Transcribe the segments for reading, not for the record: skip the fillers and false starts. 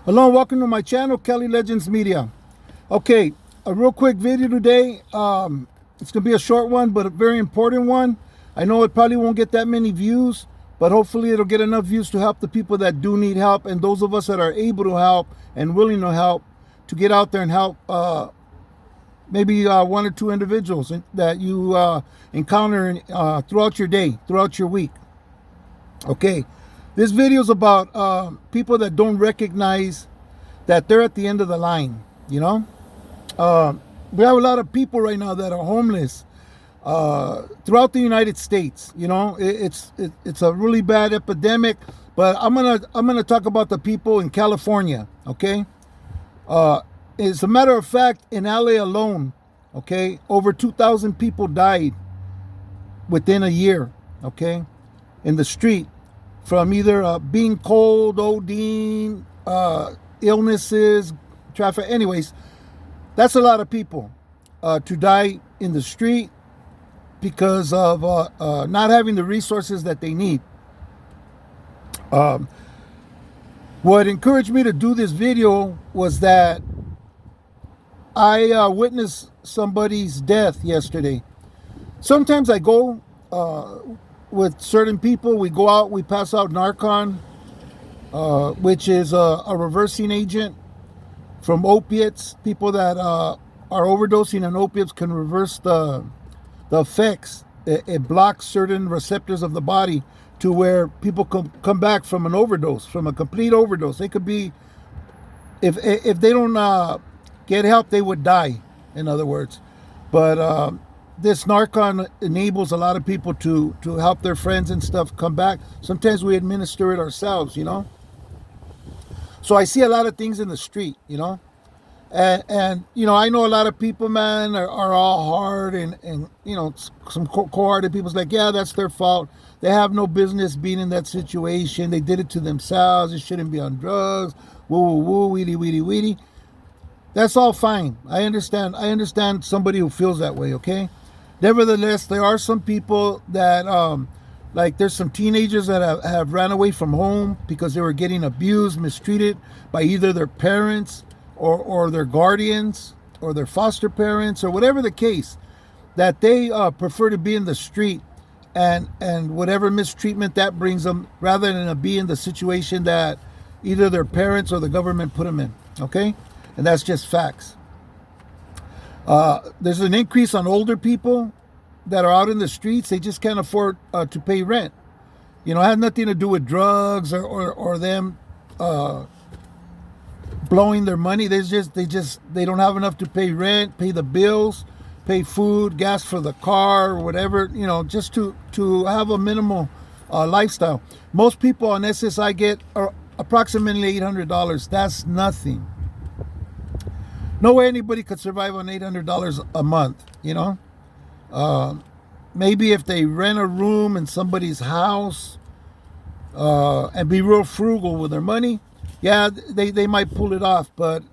Hello and welcome to my channel, Kelly Legends Media. Okay, a real quick video today. It's going to be a short one, but a very important one. I know it probably won't get that many views, but hopefully it'll get enough views to help the people that do need help, and those of us that are able to help and willing to help, to get out there and help maybe one or two individuals that you encounter throughout your day, throughout your week. Okay, this video is about people that don't recognize that they're at the end of the line. You know, we have a lot of people right now that are homeless throughout the United States. You know, it's a really bad epidemic. But I'm gonna talk about the people in California. Okay, as a matter of fact, in LA alone, okay, over 2,000 people died within a year. Okay, in the street, from either being cold, ODing, illnesses, traffic. Anyways, that's a lot of people to die in the street because of not having the resources that they need. What encouraged me to do this video was that I witnessed somebody's death yesterday. Sometimes I go with certain people. We go out, we pass out Narcan, which is a reversing agent from opiates. People that are overdosing on opiates can reverse the effects. It blocks certain receptors of the body to where people come back from an overdose, from a complete overdose. They could be, if they don't get help, they would die, in other words. But this Narcan enables a lot of people to help their friends and stuff come back. Sometimes we administer it ourselves, you know. So I see a lot of things in the street, you know. And you know, I know a lot of people, man, are all hard and you know, some cold-hearted people's like, yeah, that's their fault. They have no business being in that situation. They did it to themselves. They shouldn't be on drugs. Woo, woo, woo, weedy, weedy, weedy. That's all fine. I understand somebody who feels that way, okay? Nevertheless, there are some people that, like there's some teenagers that have ran away from home because they were getting abused, mistreated by either their parents or their guardians or their foster parents or whatever the case, that they prefer to be in the street and whatever mistreatment that brings them, rather than be in the situation that either their parents or the government put them in, okay? And that's just facts. There's an increase on older people that are out in the streets. They just can't afford to pay rent. You know, it has nothing to do with drugs or them blowing their money. They don't have enough to pay rent, pay the bills, pay food, gas for the car, or whatever. You know, just to have a minimal lifestyle. Most people on SSI get approximately $800. That's nothing. No way anybody could survive on $800 a month, you know. Maybe if they rent a room in somebody's house and be real frugal with their money, yeah, they might pull it off. But,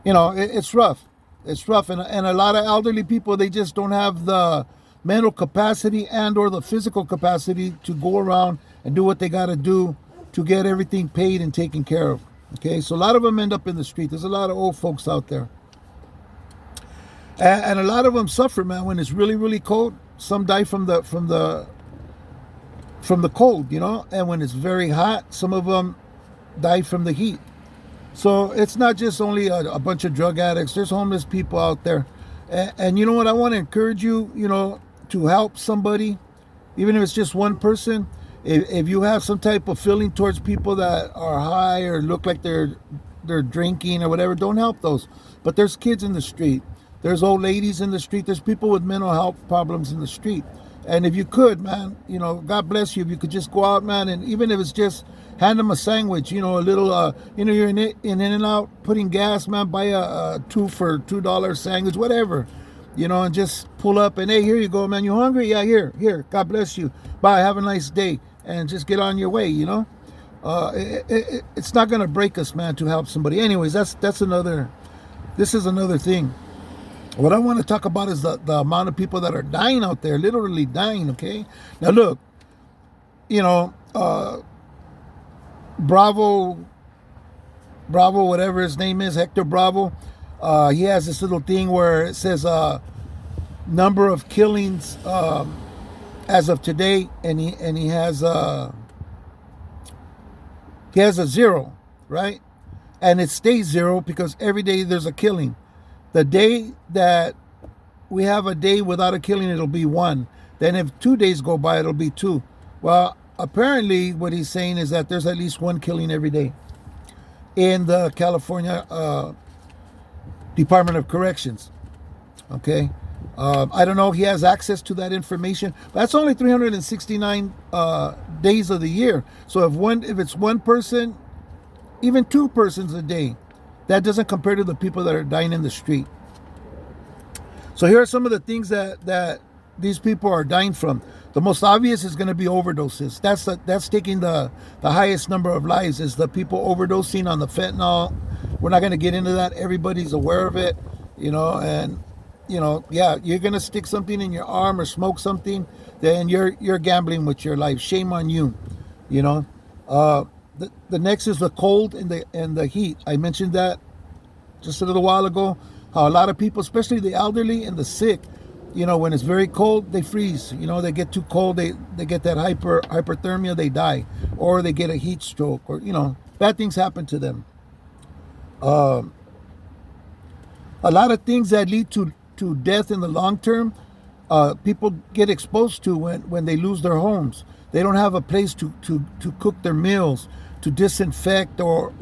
you know, it's rough. It's rough. And a lot of elderly people, they just don't have the mental capacity and or the physical capacity to go around and do what they got to do to get everything paid and taken care of. Okay, so a lot of them end up in the street. There's a lot of old folks out there. And a lot of them suffer, man, when it's really, really cold. Some die from the cold, you know. And when it's very hot, some of them die from the heat. So it's not just only a bunch of drug addicts. There's homeless people out there. And you know what? I want to encourage you, you know, to help somebody, even if it's just one person. If you have some type of feeling towards people that are high or look like they're drinking or whatever, don't help those. But there's kids in the street. There's old ladies in the street. There's people with mental health problems in the street. And if you could, man, you know, God bless you. If you could just go out, man, and even if it's just hand them a sandwich, you know, a little, you know, you're in In-N-Out putting gas, man, buy a $2 for $2 sandwich, whatever. You know, and just pull up and, hey, here you go, man. You hungry? Yeah, here. God bless you. Bye. Have a nice day. And just get on your way, you know. It's not going to break us, man, to help somebody. Anyways, this is another thing. What I want to talk about is the amount of people that are dying out there, literally dying, okay? Now, look, you know, Bravo Bravo, whatever his name is, Hector Bravo. He has this little thing where it says number of killings as of today, and he has a zero, right? And it stays zero because every day there's a killing. The day that we have a day without a killing, it'll be 1. Then if 2 days go by, it'll be 2. Well, apparently what he's saying is that there's at least 1 killing every day in the California Department of Corrections. Okay. I don't know if he has access to that information. But that's only 369 days of the year. So if it's one person, even 2 persons a day, that doesn't compare to the people that are dying in the street. So here are some of the things that these people are dying from. The most obvious is going to be overdoses. That's taking the highest number of lives, is the people overdosing on the fentanyl. We're not going to get into that. Everybody's aware of it, and yeah, you're going to stick something in your arm or smoke something, then you're gambling with your life. Shame on you. The next is the cold and the heat. I mentioned that just a little while ago, how a lot of people, especially the elderly and the sick, when it's very cold, they freeze. They get too cold, they get that hyperthermia, they die, or they get a heat stroke, or bad things happen to them. A lot of things that lead to death in the long term, people get exposed to when they lose their homes. They don't have a place to cook their meals, to disinfect, or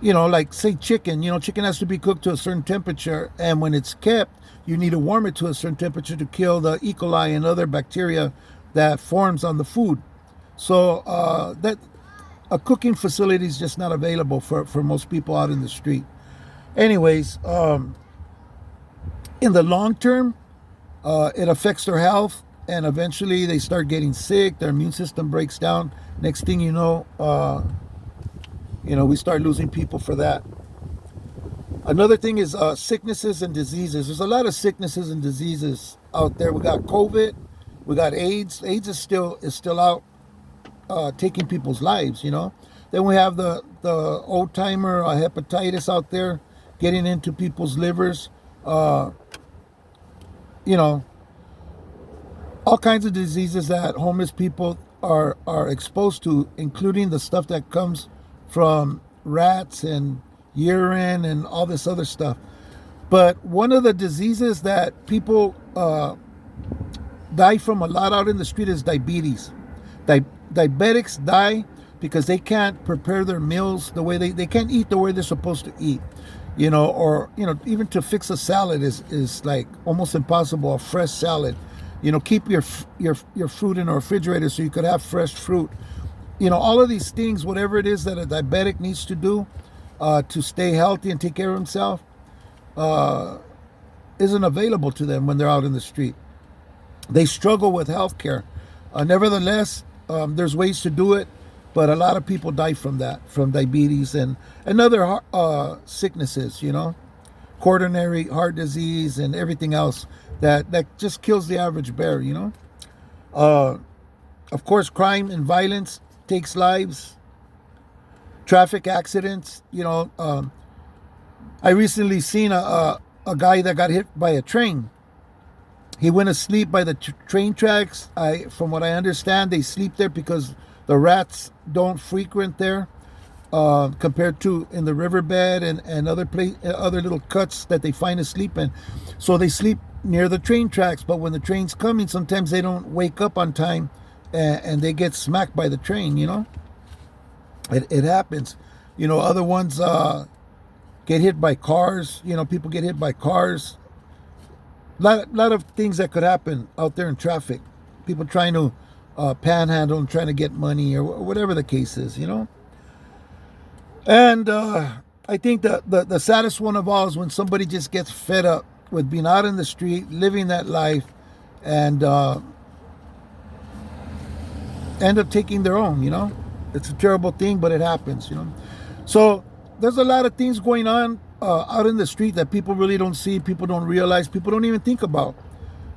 like say chicken. Chicken has to be cooked to a certain temperature, and when it's kept, you need to warm it to a certain temperature to kill the E. coli and other bacteria that forms on the food. So that a cooking facility is just not available for most people out in the street. Anyways, in the long term, it affects their health, and eventually they start getting sick. Their immune system breaks down. Next thing you know, we start losing people for that. Another thing is sicknesses and diseases. There's a lot of sicknesses and diseases out there. We got COVID, we got AIDS. AIDS is still out taking people's lives. Then we have the old timer hepatitis out there getting into people's livers. All kinds of diseases that homeless people are exposed to, including the stuff that comes from rats and urine and all this other stuff. But one of the diseases that people die from a lot out in the street is diabetes. Diabetics die because they can't prepare their meals the way they can't eat the way they're supposed to eat. Or even to fix a salad is like almost impossible. A fresh salad, keep your fruit in a refrigerator so you could have fresh fruit. All of these things, whatever it is that a diabetic needs to do to stay healthy and take care of himself, isn't available to them when they're out in the street. They struggle with health care. Nevertheless, there's ways to do it, but a lot of people die from that, from diabetes and other sicknesses, coronary heart disease and everything else that just kills the average bear, Of course, crime and violence takes lives. Traffic accidents, I recently seen a guy that got hit by a train. He went asleep by the train tracks. From what I understand, they sleep there because the rats don't frequent there, compared to in the riverbed and other little cuts that they find asleep in. So they sleep near the train tracks, but when the train's coming, sometimes they don't wake up on time, and they get smacked by the train. It happens. Other ones get hit by cars. People get hit by cars. Lot of things that could happen out there in traffic. People trying to panhandle and trying to get money or whatever the case is, And I think the saddest one of all is when somebody just gets fed up with being out in the street, living that life, and end up taking their own, It's a terrible thing, but it happens, So there's a lot of things going on out in the street that people really don't see, people don't realize, people don't even think about.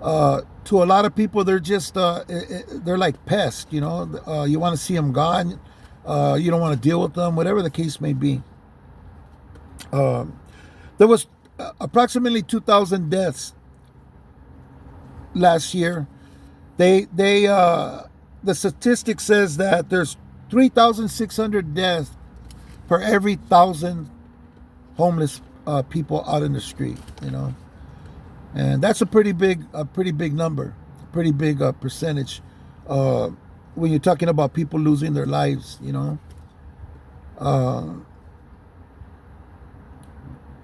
To a lot of people, they're just they're like pests. You want to see them gone. You don't want to deal with them, whatever the case may be. There was approximately 2,000 deaths last year. The statistic says that there's 3,600 deaths per every 1,000 homeless people out in the street. And that's a pretty big number, a pretty big percentage when you're talking about people losing their lives.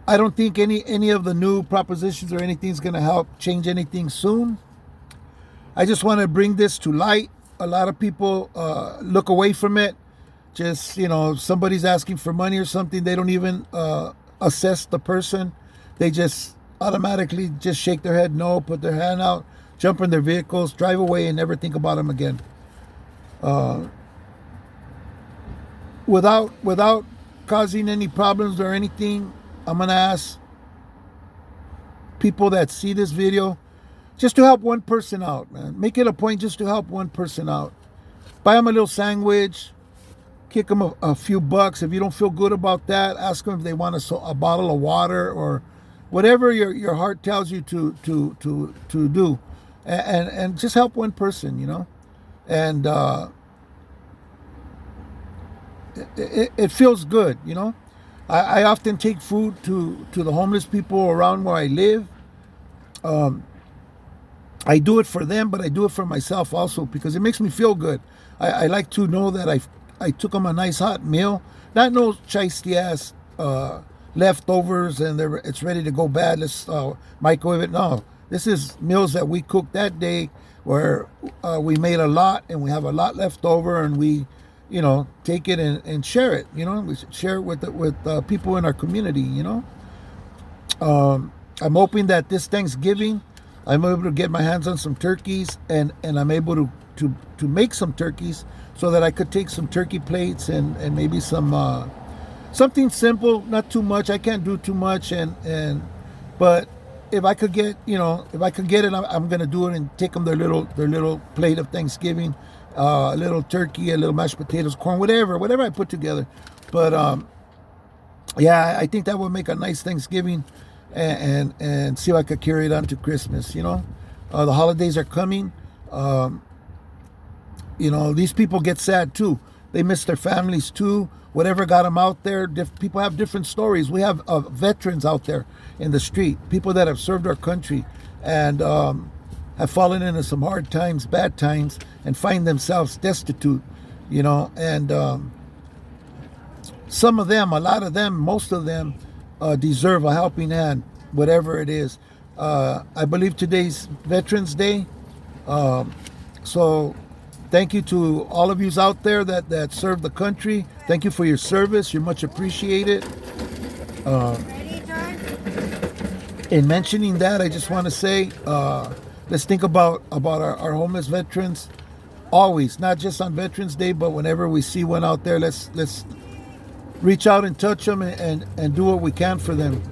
I don't think any of the new propositions or anything is going to help change anything soon. I just want to bring this to light. A lot of people look away from it. Just, if somebody's asking for money or something, they don't even assess the person. They just automatically just shake their head no, put their hand out, jump in their vehicles, drive away, and never think about them again. Without causing any problems or anything, I'm going to ask people that see this video just to help one person out, man. Make it a point just to help one person out. Buy them a little sandwich, kick them a few bucks. If you don't feel good about that, ask them if they want a bottle of water or whatever your heart tells you to do. And just help one person, And it feels good, I often take food to the homeless people around where I live. I do it for them, but I do it for myself also because it makes me feel good. I like to know that I took them a nice hot meal, not no shiesty ass leftovers and it's ready to go bad. Let's microwave it. No, this is meals that we cooked that day where we made a lot and we have a lot left over and we take it and share it. We should share it with people in our community. I'm hoping that this Thanksgiving I'm able to get my hands on some turkeys and I'm able to make some turkeys so that I could take some turkey plates and maybe some something simple, not too much. I can't do too much but if I could get it, I'm gonna do it and take them their little plate of Thanksgiving. A little turkey, a little mashed potatoes, corn, whatever I put together. But I think that would make a nice Thanksgiving, and see if I could carry it on to Christmas. The holidays are coming. These people get sad too. They miss their families too. Whatever got them out there. People have different stories. We have veterans out there in the street, people that have served our country and have fallen into some hard times, bad times, and find themselves destitute, and some of them, a lot of them, most of them deserve a helping hand, whatever it is. I believe today's Veterans Day, so thank you to all of yous out there that serve the country. Thank you for your service. You're much appreciated. In mentioning that, I just want to say, let's think about our homeless veterans always, not just on Veterans Day, but whenever we see one out there, let's reach out and touch them and do what we can for them.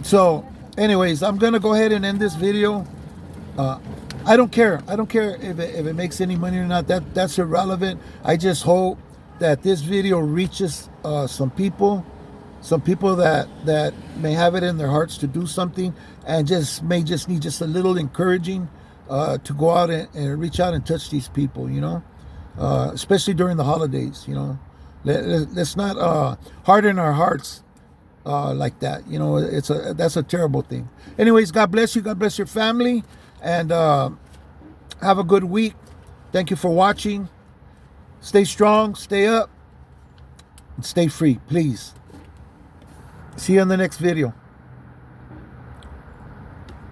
So anyways, I'm gonna go ahead and end this video. I don't care if it makes any money or not. That's irrelevant. I just hope that this video reaches some people that may have it in their hearts to do something and may just need just a little encouraging to go out and reach out and touch these people, especially during the holidays. Let's not harden our hearts like that. That's a terrible thing. Anyways, God bless you. God bless your family, and have a good week. Thank you for watching. Stay strong, stay up, and stay free, please. See you in the next video.